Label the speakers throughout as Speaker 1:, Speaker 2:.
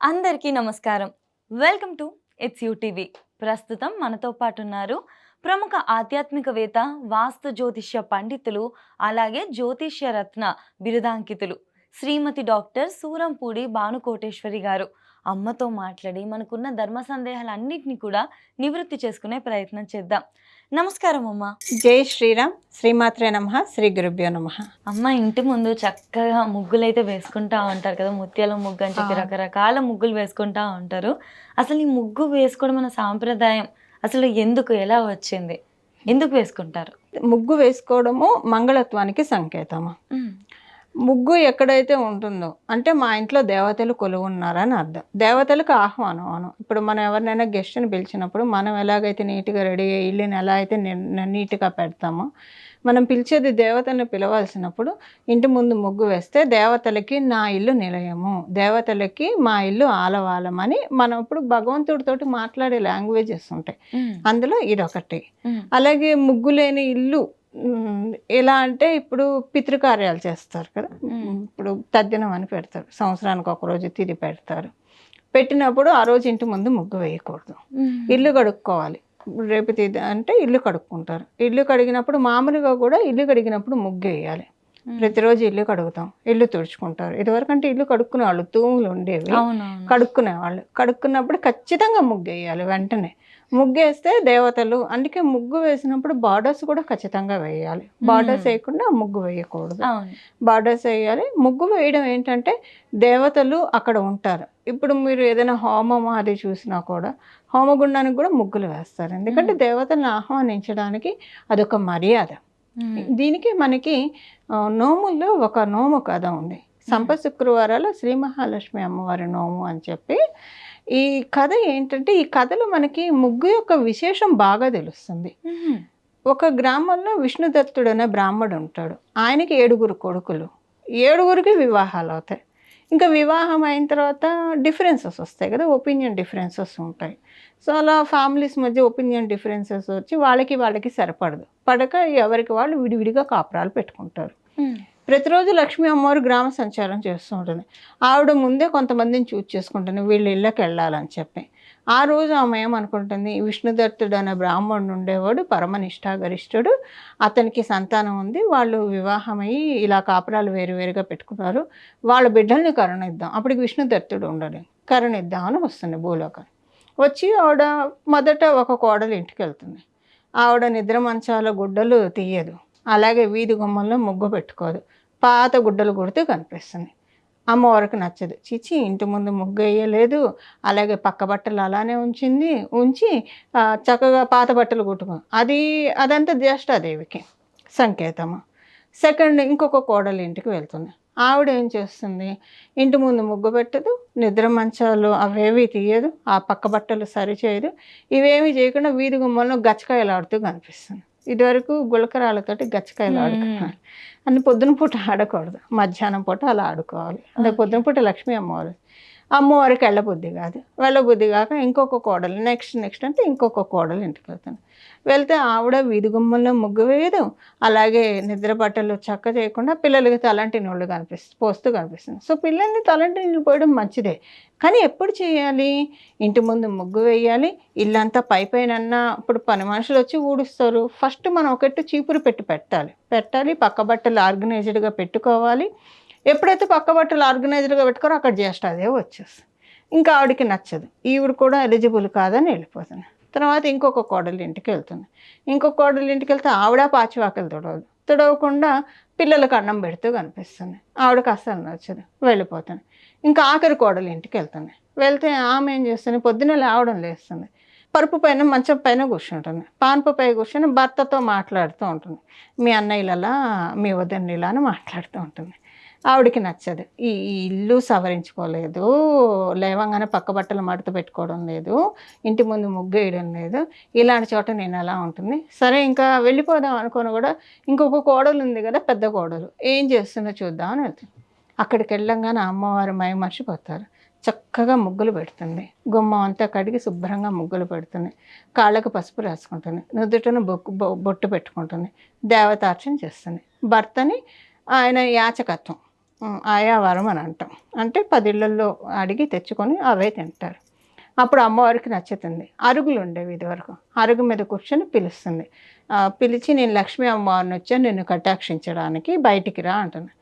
Speaker 1: అందరికీ నమస్కారం. Welcome to it's TV. ప్రస్తుతం మనతో పాటు ఉన్నారు ప్రముఖ ఆధ్యాత్మికవేత్త, వాస్తు జ్యోతిష్య పండితులు, అలాగే జ్యోతిష్య రత్న బిరుదాంకితులు శ్రీమతి డాక్టర్ సూరంపూడి భానుకోటేశ్వరి గారు. అమ్మతో మాట్లాడి మనకున్న ధర్మ సందేహాలన్నిటిని కూడా నివృత్తి చేసుకునే ప్రయత్నం చేద్దాం. నమస్కారం అమ్మ.
Speaker 2: జై శ్రీరామ్. శ్రీమాత్రే నమః. శ్రీ గురుభ్యో నమః.
Speaker 1: అమ్మ, ఇంటి ముందు చక్కగా ముగ్గులైతే వేసుకుంటా ఉంటారు కదా, ముత్యాల ముగ్గు అని చెప్పి రకరకాల ముగ్గులు వేసుకుంటా ఉంటారు. అసలు ఈ ముగ్గు వేసుకోవడం మన సాంప్రదాయం అసలు ఎందుకు, ఎలా వచ్చింది, ఎందుకు వేసుకుంటారు?
Speaker 2: ముగ్గు వేసుకోవడము మంగళత్వానికి సంకేతము. ముగ్గు ఎక్కడైతే ఉంటుందో అంటే మా ఇంట్లో దేవతలు కొలువు ఉన్నారని అర్థం. దేవతలకు ఆహ్వానం అను. ఇప్పుడు మనం ఎవరినైనా గెస్ట్ని పిలిచినప్పుడు మనం ఎలాగైతే నీట్గా రెడీ అయ్యి ఇల్లుని ఎలా అయితే నీట్గా పెడతామో, మనం పిలిచేది దేవతలను పిలవాల్సినప్పుడు ఇంటి ముందు ముగ్గు వేస్తే దేవతలకి నా ఇల్లు నిలయము, దేవతలకి మా ఇల్లు ఆలవాలమని మనం ఇప్పుడు భగవంతుడితోటి మాట్లాడే లాంగ్వేజెస్ ఉంటాయి. అందులో ఇదొకటి. అలాగే ముగ్గు లేని ఇల్లు ఎలా అంటే ఇప్పుడు పితృకార్యాలు చేస్తారు కదా, ఇప్పుడు తద్దినం అని పెడతారు, సంవత్సరానికి ఒకరోజు తిది పెడతారు. పెట్టినప్పుడు ఆ రోజు ఇంటి ముందు ముగ్గు వేయకూడదు, ఇల్లు కడుక్కోవాలి. రేపు తిది అంటే ఇల్లు కడుక్కుంటారు. ఇల్లు కడిగినప్పుడు మామూలుగా కూడా ఇల్లు కడిగినప్పుడు ముగ్గు వేయాలి. ప్రతిరోజు ఇల్లు కడుగుతాం, ఇల్లు తుడుచుకుంటారు. ఇదివరకంటే ఇల్లు కడుక్కునే వాళ్ళు తూములు ఉండేవి, కడుక్కునేవాళ్ళు. కడుక్కున్నప్పుడు ఖచ్చితంగా ముగ్గు వేయాలి వెంటనే. ముగ్గేస్తే దేవతలు, అందుకే ముగ్గు వేసినప్పుడు బార్డర్స్ కూడా ఖచ్చితంగా వేయాలి. బార్డర్స్ వేయకుండా ముగ్గు వేయకూడదు, బార్డర్స్ వేయాలి. ముగ్గు వేయడం ఏంటంటే దేవతలు అక్కడ ఉంటారు. ఇప్పుడు మీరు ఏదైనా హోమం అది చూసినా కూడా హోమగుండానికి కూడా ముగ్గులు వేస్తారు, ఎందుకంటే దేవతలను ఆహ్వానించడానికి అదొక మర్యాద. దీనికి మనకి నోముల్లో ఒక నోము కథ ఉంది. శుక్రవారాల శ్రీ మహాలక్ష్మి అమ్మవారి నోము అని చెప్పి. ఈ కథ ఏంటంటే, ఈ కథలో మనకి ముగ్గు యొక్క విశేషం బాగా తెలుస్తుంది. ఒక గ్రామంలో విష్ణుదత్తుడు అనే బ్రాహ్మడు ఉంటాడు. ఆయనకి 7 కొడుకులు, 7 వివాహాలు అవుతాయి. ఇంకా వివాహం అయిన తర్వాత డిఫరెన్సెస్ వస్తాయి కదా, ఒపీనియన్ డిఫరెన్సెస్ ఉంటాయి. సో అలా ఫ్యామిలీస్ మధ్య ఒపీనియన్ డిఫరెన్సెస్ వచ్చి వాళ్ళకి సరిపడదు, పడక ఎవరికి వాళ్ళు విడివిడిగా కాపురాలు పెట్టుకుంటారు. ప్రతిరోజు లక్ష్మీ అమ్మవారు గ్రామ సంచారం చేస్తూ ఉంటుంది. ఆవిడ ముందే కొంతమందిని చూజ్ చేసుకుంటుంది వీళ్ళ ఇళ్ళకి వెళ్ళాలని చెప్పి. ఆ రోజు ఆమె ఏమనుకుంటుంది, విష్ణుదత్తుడు అనే బ్రాహ్మణుడు ఉండేవాడు, పరమనిష్ఠాగరిష్ఠుడు, అతనికి సంతానం ఉంది, వాళ్ళు వివాహమయ్యి ఇలా కాపురాలు వేరువేరుగా పెట్టుకున్నారు, వాళ్ళ బిడ్డల్ని కరుణిద్దాం. అప్పటికి విష్ణుదత్తుడు ఉండడు, కరుణిద్దామని వస్తుంది భూలోకం. వచ్చి ఆవిడ మొదట ఒక కోడలు ఇంటికి వెళ్తుంది. ఆవిడ నిద్ర మంచాల గుడ్డలు తీయదు, అలాగే వీధి గుమ్మంలో ముగ్గు పెట్టుకోదు, పాత గుడ్డలు కుడితే కనిపిస్తుంది. అమ్మవారికి నచ్చదు. చిచి, ఇంటి ముందు ముగ్గు వేయలేదు, అలాగే పక్క బట్టలు అలానే ఉంచి చక్కగా పాత బట్టలు కుట్టుకో, అదంతా జ్యేష్ఠాదేవికి సంకేతము. సెకండ్, ఇంకొక కోడలు ఇంటికి వెళ్తుంది. ఆవిడ ఏం చేస్తుంది, ఇంటి ముందు ముగ్గు పెట్టదు, నిద్ర మంచాలు అవేవి తీయదు, ఆ పక్క బట్టలు సరిచేయదు, ఇవేమి చేయకుండా వీధి గుమ్మంలో గచ్చకాయలు ఆడుతూ కనిపిస్తుంది. ఇదివరకు గుళకరాలతోటి గచ్చకాయలు ఆడుకున్నాను. అన్ని పొద్దున పూట ఆడకూడదు, మధ్యాహ్నం పూట అలా ఆడుకోవాలి. అంటే పొద్దున పూట లక్ష్మీ అమ్మవారికి వెళ్ళబుద్ధి కాదు. వెళ్ళబుద్ధి కాక ఇంకొక కోడలు నెక్స్ట్ అంటే ఇంకొక కోడలు ఇంటికి వెళ్తాను. వెళ్తే ఆవిడ వీధి గుమ్మంలో ముగ్గు వేయదు, అలాగే నిద్ర బట్టలు చక్క చేయకుండా పిల్లలకి తలంటి నీళ్ళు పోస్తూ కనిపిస్తుంది. సో పిల్లల్ని తలంటి నీళ్ళు పోయడం మంచిదే, కానీ ఎప్పుడు చేయాలి, ఇంటి ముందు ముగ్గు వేయాలి. ఇల్లంతా పైన ఇప్పుడు పని మనుషులు వచ్చి ఊడుస్తారు, ఫస్ట్ మనం ఒకటి చీపురు పెట్టాలి. పక్క బట్టలు ఆర్గనైజ్డ్గా పెట్టుకోవాలి. ఎప్పుడైతే పక్క బట్టలు ఆర్గనైజ్డ్గా పెట్టుకోరో అక్కడ జ్యేష్ఠాదే వచ్చేస్తుంది. ఇంకా ఆవిడకి నచ్చదు, ఈవిడ కూడా ఎలిజిబుల్ కాదని వెళ్ళిపోతుంది. తర్వాత ఇంకొక కోడలు ఇంటికి వెళ్తుంది. ఇంకొక కోడలు ఇంటికి వెళ్తే ఆవిడ పాచివాకలు తుడవకుండా పిల్లలకు అన్నం పెడుతూ కనిపిస్తుంది. ఆవిడకి అస్సలు నచ్చదు, వెళ్ళిపోతుంది. ఇంకా ఆఖరి కోడలు ఇంటికి వెళ్తే ఆమె ఏం చేస్తుంది, పొద్దున్న లేవడం లేస్తుంది, పరుపు పైన మంచం పైన కూర్చుంటుంది, పాన్పుపై కూర్చొని భర్తతో మాట్లాడుతూ ఉంటుంది. మీ అన్నయ్యలలా, మీ వదినలా అని మాట్లాడుతూ ఉంటుంది. ఆవిడకి నచ్చదు, ఈ ఇల్లు సవరించుకోలేదు, లేవంగానే పక్క బట్టలు మడత పెట్టుకోవడం లేదు, ఇంటి ముందు ముగ్గు వేయడం లేదు, ఇలాంటి చోట నేను ఎలా ఉంటుంది. సరే ఇంకా వెళ్ళిపోదాం అనుకొని కూడా ఇంకొక కోడలు ఉంది కదా, పెద్ద కోడలు ఏం చేస్తుందో చూద్దామని వెళ్తుంది. అక్కడికి వెళ్ళంగానే అమ్మవారు మర్చిపోతారు. చక్కగా ముగ్గులు పెడుతుంది, గుమ్మం అంతా కడిగి శుభ్రంగా ముగ్గులు పెడుతుంది, కాళ్ళకు పసుపు రాసుకుంటుంది, నుదుటను బొట్టు పెట్టుకుంటుంది, దేవతార్చన చేస్తుంది. భర్తని ఆయన యాచకత్వం ఆయావారం అని అంటాం. అంటే 10 ఇళ్లల్లో అడిగి తెచ్చుకొని అవే తింటారు. అప్పుడు అమ్మవారికి నచ్చుతుంది. అరుగులు ఉండేవి ఇదివరకు. అరుగు మీద కూర్చొని పిలుస్తుంది. పిలిచి నేను లక్ష్మీ అమ్మవారిని వచ్చాను నిన్ను కటాక్షించడానికి బయటికి రా అంటుంది.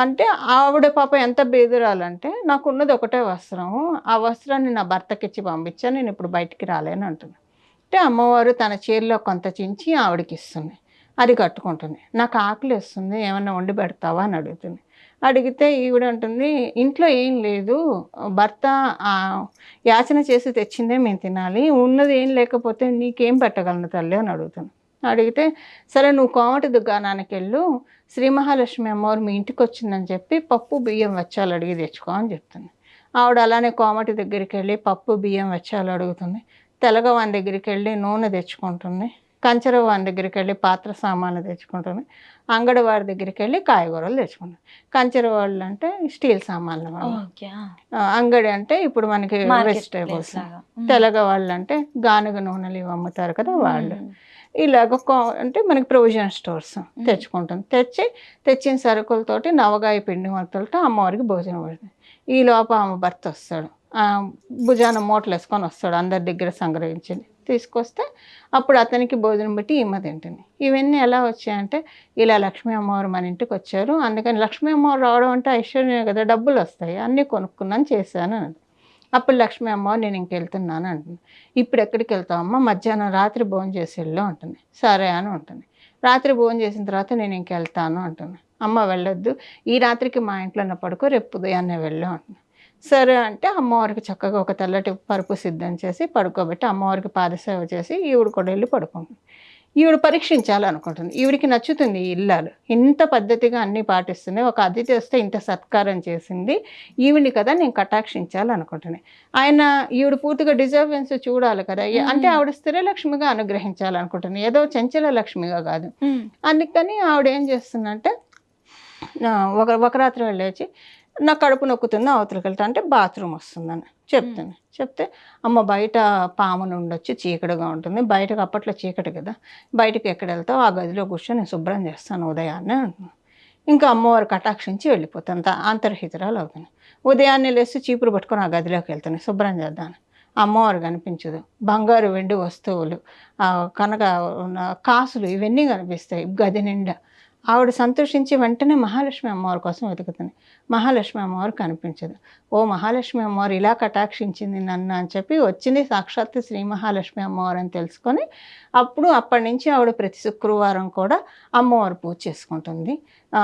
Speaker 2: అంటే ఆవిడ పాపం ఎంత బీదరాలంటే నాకున్నది ఒకటే వస్త్రం. ఆ వస్త్రాన్ని నా భర్తకిచ్చి పంపించాను. నేను ఇప్పుడు బయటికి రాలేను అంటుంది. అంటే అమ్మవారు తన చీరలో కొంత చించి ఆవిడకి ఇస్తుంది. అది కట్టుకుంటుంది. నాకు ఆకలేస్తుంది ఏమన్నా వండి పెడతావా అని అడుగుతుంది. అడిగితే ఈవిడ అంటుంది ఇంట్లో ఏం లేదు భర్త యాచన చేసి తెచ్చిందే మేము తినాలి. ఉన్నది ఏం లేకపోతే నీకేం పెట్టగలను తల్లి అని అడుగుతాను. అడిగితే సరే నువ్వు కోమటి దుకాణానికి వెళ్ళు శ్రీ మహాలక్ష్మి అమ్మవారు మీ ఇంటికి వచ్చిందని చెప్పి పప్పు బియ్యం వచ్చాలు అడిగి తెచ్చుకో అని చెప్తుంది. ఆవిడ అలానే కోమటి దగ్గరికి వెళ్ళి పప్పు బియ్యం వచ్చాలు అడుగుతుంది. తెలగవాని దగ్గరికి వెళ్ళి నూనె తెచ్చుకుంటుంది. కంచరవాని దగ్గరికి వెళ్ళి పాత్ర సామాన్లు తెచ్చుకుంటుంది. అంగడివారి దగ్గరికి వెళ్ళి కాయగూరలు తెచ్చుకుంటుంది. కంచరవాళ్ళు అంటే స్టీల్ సామాన్లు వాళ్ళు. అంగడి అంటే ఇప్పుడు మనకి వెజిటేబుల్స్. తెలగ వాళ్ళు అంటే గానుగ నూనెలు ఇవి అమ్ముతారు కదా వాళ్ళు. ఇలాగ అంటే మనకి ప్రొవిజన్ స్టోర్స్ తెచ్చుకుంటుంది. తెచ్చిన సరుకులతోటి నవగాయ పిండి వంటలతో అమ్మవారికి భోజనం పెడుతుంది. ఈ లోపల ఆమె భర్త వస్తాడు. భుజాన మూటలు వేసుకొని వస్తాడు. అందరి దగ్గర సంగ్రహించింది తీసుకొస్తే అప్పుడు అతనికి భోజనం పెట్టి ఈమె తింటుంది. ఇవన్నీ ఎలా వచ్చాయంటే ఇలా లక్ష్మీ అమ్మవారు మన ఇంటికి వచ్చారు అందుకని లక్ష్మీ అమ్మవారు రావడం అంటే ఐశ్వర్యమే కదా డబ్బులు వస్తాయి అన్నీ కొనుక్కున్నాను చేశాను అని. అప్పుడు లక్ష్మీ అమ్మవారు నేను ఇంకెళ్తున్నాను అంటుంది. ఇప్పుడు ఎక్కడికి వెళ్తావమ్మా మధ్యాహ్నం రాత్రి భోజనం చేసి వెళ్ళు అంటుంది. సరే అని ఉంటుంది. రాత్రి భోజనం చేసిన తర్వాత నేను ఇంకెళ్తాను అంటుంది. అమ్మ వెళ్ళొద్దు ఈ రాత్రికి మా ఇంట్లోనే పడుకో రేపు ఉదయాన్నే వెళ్ళు అంటుంది. సరే అంటే అమ్మవారికి చక్కగా ఒక తెల్లటి పరుపు సిద్ధం చేసి పడుకోబెట్టి అమ్మవారికి పాదసేవ చేసి ఈవిడ కూడా వెళ్ళి పడుకుంటుంది. ఈవిడ పరీక్షించాలనుకుంటుంది. ఈవిడికి నచ్చుతుంది ఈ ఇల్లాలు ఇంత పద్ధతిగా అన్నీ పాటిస్తుంది. ఒక అతిథి వస్తే ఇంత సత్కారం చేసింది ఈవిని కదా నేను కటాక్షించాలనుకుంటుంది. ఆయన ఈవిడ పూర్తిగా డిజర్వెన్స్ చూడాలి కదా అంటే ఆవిడ స్థిరలక్ష్మిగా అనుగ్రహించాలనుకుంటుంది ఏదో చంచల లక్ష్మిగా కాదు. అందుకని ఆవిడ ఏం చేస్తుందంటే ఒక రాత్రి వెళ్ళేసి నా కడుపు నొక్కుతుంది అవతలకి వెళ్తా అంటే బాత్రూమ్ వస్తుందని చెప్తే అమ్మ బయట పాములు ఉండొచ్చు చీకటిగా ఉంటుంది బయటకు అప్పట్లో చీకటి కదా బయటకు ఎక్కడ వెళ్తావు ఆ గదిలో కూర్చొని నేను శుభ్రం చేస్తాను ఉదయాన్నే అంటున్నాను. ఇంకా అమ్మవారు కటాక్షించి వెళ్ళిపోతాను అంతర్హితురాలు అవుతుంది. ఉదయాన్నే లేసి చీపురు పట్టుకొని ఆ గదిలోకి వెళ్తాను శుభ్రం చేద్దాను. అమ్మవారు కనిపించదు. బంగారు వెండి వస్తువులు కనక కాసులు ఇవన్నీ కనిపిస్తాయి గది నిండా. ఆవిడ సంతోషించి వెంటనే మహాలక్ష్మి అమ్మవారి కోసం వెతుకుతుంది. మహాలక్ష్మి అమ్మవారు కనిపించదు. ఓ మహాలక్ష్మి అమ్మవారు ఇలా కటాక్షించింది నన్ను అని చెప్పి వచ్చింది సాక్షాత్తు శ్రీ మహాలక్ష్మి అమ్మవారు అని తెలుసుకొని అప్పటి నుంచి ఆవిడ ప్రతి శుక్రవారం కూడా అమ్మవారు పూజ చేసుకుంటుంది.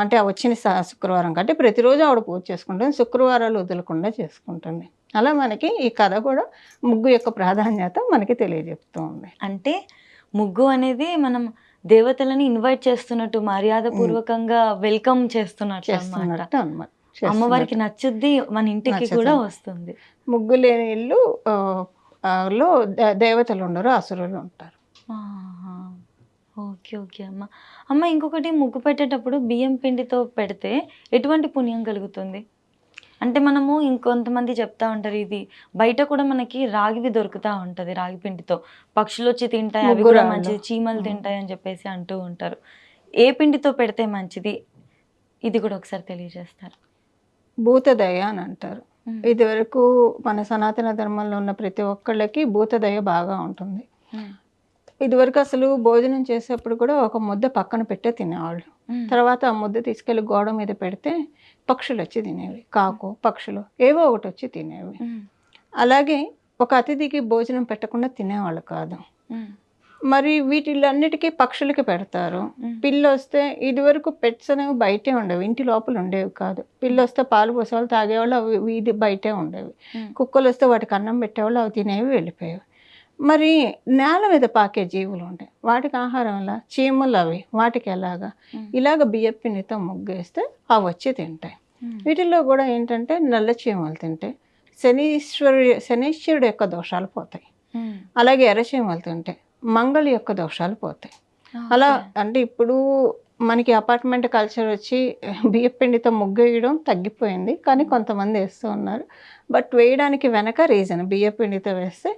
Speaker 2: అంటే వచ్చిన శుక్రవారం కంటే ప్రతిరోజు ఆవిడ పూజ చేసుకుంటుంది. శుక్రవారాలు వదలకుండా చేసుకుంటుంది. అలా మనకి ఈ కథ కూడా ముగ్గు యొక్క ప్రాధాన్యత మనకి తెలియజెప్తూ ఉంది.
Speaker 1: అంటే ముగ్గు అనేది మనం దేవతలని ఇన్వైట్ చేస్తున్నట్టు మర్యాదపూర్వకంగా వెల్కమ్ చేస్తున్నట్టు అన్నమాట. అమ్మవారికి నచ్చుద్ది మన ఇంటికి కూడా వస్తుంది.
Speaker 2: ముగ్గు లేని ఇల్లు లో దేవతలు ఉండరు అసురులు ఉంటారు.
Speaker 1: ఓకే ఓకే అమ్మ ఇంకొకటి ముగ్గు పెట్టేటప్పుడు బియ్యం పిండితో పెడితే ఎటువంటి పుణ్యం కలుగుతుంది? అంటే మనము ఇంకొంతమంది చెప్తా ఉంటారు ఇది బయట కూడా మనకి రాగివి దొరుకుతూ ఉంటుంది రాగి పిండితో పక్షులు వచ్చి తింటాయి అవి కూడా మంచిది చీమలు తింటాయి అని చెప్పేసి అంటూ ఉంటారు. ఏ పిండితో పెడితే మంచిది ఇది కూడా ఒకసారి తెలియజేస్తారు.
Speaker 2: భూతదయ అని అంటారు. ఇది వరకు మన సనాతన ధర్మంలో ఉన్న ప్రతి ఒక్కళ్ళకి భూతదయ బాగా ఉంటుంది. ఇదివరకు అసలు భోజనం చేసేప్పుడు కూడా ఒక ముద్ద పక్కన పెట్టే తినేవాళ్ళు. తర్వాత ఆ ముద్ద తీసుకెళ్ళి గోడ మీద పెడితే పక్షులు వచ్చి తినేవి. కాకు పక్షులు ఏవో ఒకటి వచ్చి తినేవి. అలాగే ఒక అతిథికి భోజనం పెట్టకుండా తినేవాళ్ళు కాదు. మరి వీటిలన్నిటికీ పక్షులకి పెడతారు. పిల్లి వస్తే ఇదివరకు పెట్స్ అనేవి బయటే ఉండేవి ఇంటి లోపల ఉండేవి కాదు. పిల్లి వస్తే పాలు పోసేవాళ్ళు తాగేవాళ్ళు అవి వీధి బయటే ఉండేవి. కుక్కలు వస్తే వాటికి అన్నం పెట్టేవాళ్ళు అవి తినేవి వెళ్ళిపోయేవి. మరి నేల మీద పాకే జీవులు ఉంటాయి వాటికి ఆహారం ఎలా చీమలు అవి వాటికి ఎలాగా ఇలాగ బియ్యపిండితో ముగ్గేస్తే అవి వచ్చి తింటాయి. వీటిల్లో కూడా ఏంటంటే నల్ల చీమలు తింటే శనీశ్వరుడు యొక్క దోషాలు పోతాయి. అలాగే ఎర్ర చీమలు తింటే మంగళ యొక్క దోషాలు పోతాయి. అలా అంటే ఇప్పుడు మనకి అపార్ట్మెంట్ కల్చర్ వచ్చి బియ్యం పిండితో ముగ్గు వేయడం తగ్గిపోయింది, కానీ కొంతమంది వేస్తూ ఉన్నారు. బట్ వేయడానికి వెనక రీజన్ బియ్యం పిండితో వేస్తే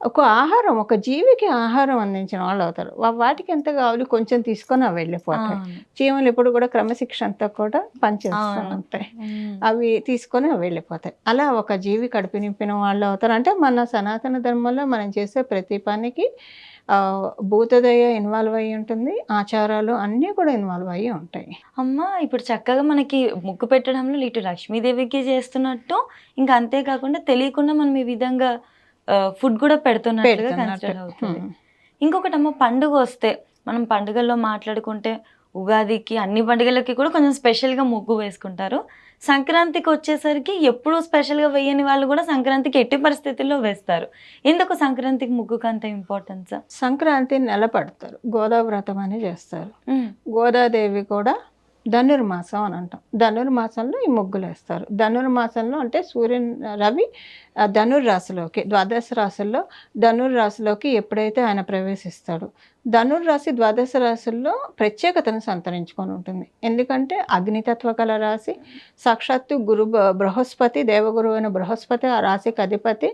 Speaker 2: ఒక ఆహారం, ఒక జీవికి ఆహారం అందించిన వాళ్ళు అవుతారు. వాటికి ఎంత కావాలి కొంచెం తీసుకొని అవి వెళ్ళిపోతాయి. చీమలు ఎప్పుడు కూడా క్రమశిక్షణతో కూడా పనిచేస్తూ ఉంటాయి, అవి తీసుకొని అవి వెళ్ళిపోతాయి. అలా ఒక జీవి కడుపు నింపిన వాళ్ళు అవుతారు. అంటే మన సనాతన ధర్మంలో మనం చేసే ప్రతి పనికి భూతదయ ఇన్వాల్వ్ అయ్యి ఉంటుంది, ఆచారాలు అన్నీ కూడా ఇన్వాల్వ్ అయ్యి ఉంటాయి.
Speaker 1: అమ్మ ఇప్పుడు చక్కగా మనకి ముగ్గు పెట్టడంలో ఇటు లక్ష్మీదేవికి చేస్తున్నట్టు, ఇంకా అంతేకాకుండా తెలియకుండా మనం ఈ విధంగా ఫుడ్ కూడా పెడుతున్నట్టుగా కన్సిడర్ అవుతుంది. ఇంకొకటి అమ్మ, పండుగ వస్తే మనం పండుగల్లో మాట్లాడుకుంటే ఉగాదికి అన్ని పండుగలకి కూడా కొంచెం స్పెషల్గా ముగ్గు వేసుకుంటారు. సంక్రాంతికి వచ్చేసరికి ఎప్పుడూ స్పెషల్గా వేయని వాళ్ళు కూడా సంక్రాంతికి ఎట్టి పరిస్థితుల్లో వేస్తారు. ఎందుకు సంక్రాంతికి ముగ్గుకు అంత ఇంపార్టెన్స్?
Speaker 2: సంక్రాంతి నెలపడతారు, గోదావ్రతం అని చేస్తారు. గోదాదేవి కూడా ధనుర్మాసం అని అంటాం. ధనుర్మాసంలో ఈ ముగ్గులు వేస్తారు. ధనుర్మాసంలో అంటే రవి ధనుర్రాశిలోకి, ద్వాదశ రాశుల్లో ధనుర్రాశిలోకి ఎప్పుడైతే ఆయన ప్రవేశిస్తాడు, ధనుర్రాశి ద్వాదశ రాశుల్లో ప్రత్యేకతను సంతరించుకొని ఉంటుంది. ఎందుకంటే అగ్నితత్వ కల రాశి, సాక్షాత్తు బృహస్పతి, దేవగురువు అయిన బృహస్పతి ఆ రాశికి అధిపతి.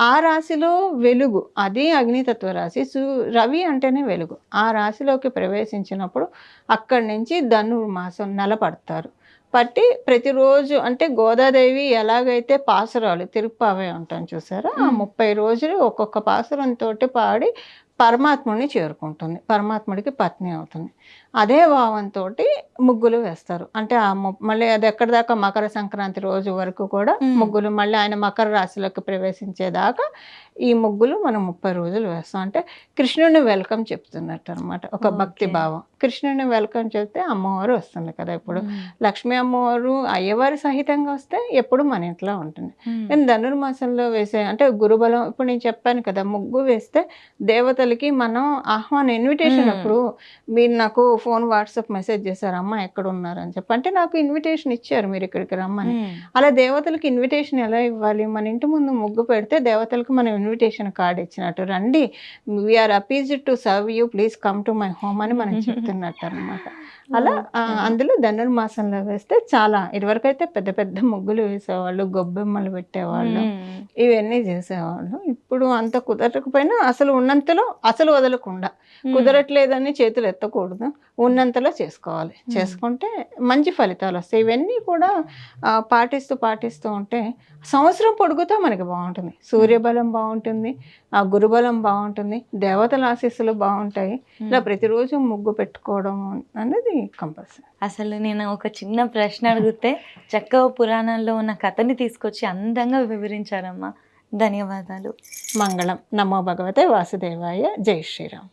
Speaker 2: ఆ రాశిలో వెలుగు, అది అగ్నితత్వ రాశి. రవి అంటేనే వెలుగు. ఆ రాశిలోకి ప్రవేశించినప్పుడు అక్కడి నుంచి ధనుర్మాసం నెలపడతారు. పట్టి ప్రతిరోజు అంటే గోదాదేవి ఎలాగైతే పాసురాలు తిరుప్పావే ఉంటాం చూసారా, ఆ 30 రోజులు ఒక్కొక్క పాసురంతో పాడి పరమాత్ముడిని చేరుకుంటుంది, పరమాత్ముడికి పత్ని అవుతుంది. అదే భావంతో ముగ్గులు వేస్తారు. అంటే మళ్ళీ అది ఎక్కడి దాకా మకర సంక్రాంతి రోజు వరకు కూడా ముగ్గులు, మళ్ళీ ఆయన మకర రాశిలోకి ప్రవేశించేదాకా ఈ ముగ్గులు మనం 30 రోజులు వేస్తాం. అంటే కృష్ణుడిని వెల్కమ్ చెప్తున్నట్టు అనమాట, ఒక భక్తి భావం. కృష్ణుడిని వెల్కమ్ చెప్తే అమ్మవారు వస్తుంది కదా. ఇప్పుడు లక్ష్మీ అమ్మవారు అయ్యవారి సహితంగా వస్తే ఎప్పుడు మన ఇంట్లో ఉంటుంది. కానీ ధనుర్మాసంలో వేసే అంటే గురుబలం, ఇప్పుడు నేను చెప్పాను కదా, ముగ్గు వేస్తే దేవతలకి మనం ఇన్విటేషన్. అప్పుడు మీరు నాకు ఫోన్ వాట్సాప్ మెసేజ్ చేశారు, అమ్మ ఎక్కడ ఉన్నారు అని చెప్పి, అంటే నాకు ఇన్విటేషన్ ఇచ్చారు మీరు ఇక్కడికి రమ్మని. అలా దేవతలకు ఇన్విటేషన్ ఎలా ఇవ్వాలి? మన ఇంటి ముందు ముగ్గు పెడితే దేవతలకు మనం ఇన్విటేషన్ కార్డ్ ఇచ్చినట్టు, రండి we are pleased to serve you, please come to my home అని మనం చెప్తున్నట్టు అనమాట. అలా అందులో ధనుర్మాసంలో వేస్తే చాలా, ఇదివరకైతే పెద్ద పెద్ద ముగ్గులు వేసేవాళ్ళు, గొబ్బెమ్మలు పెట్టేవాళ్ళు, ఇవన్నీ చేసేవాళ్ళు. ఇప్పుడు అంత కుదరకపోయినా అసలు ఉన్నంతలో అసలు వదలకుండా, కుదరట్లేదని చేతులు ఎత్తకూడదు, ఉన్నంతలో చేసుకోవాలి. చేసుకుంటే మంచి ఫలితాలు వస్తాయి. ఇవన్నీ కూడా పాటిస్తూ ఉంటే సంవత్సరం పొడుగుతా మనకి బాగుంటుంది. సూర్యబలం బాగుంటుంది, ఆ గురుబలం బాగుంటుంది, దేవతల ఆశీస్సులు బాగుంటాయి. ఇలా ప్రతిరోజు ముగ్గు పెట్టుకోవడం అనేది కంపల్సరీ.
Speaker 1: అసలు నేను ఒక చిన్న ప్రశ్న అడిగితే చక్కగా పురాణాల్లో ఉన్న కథని తీసుకొచ్చి అందంగా వివరించారమ్మా. ధన్యవాదాలు.
Speaker 2: మంగళం. నమో భగవతే వాసుదేవాయ. జై శ్రీరామ్.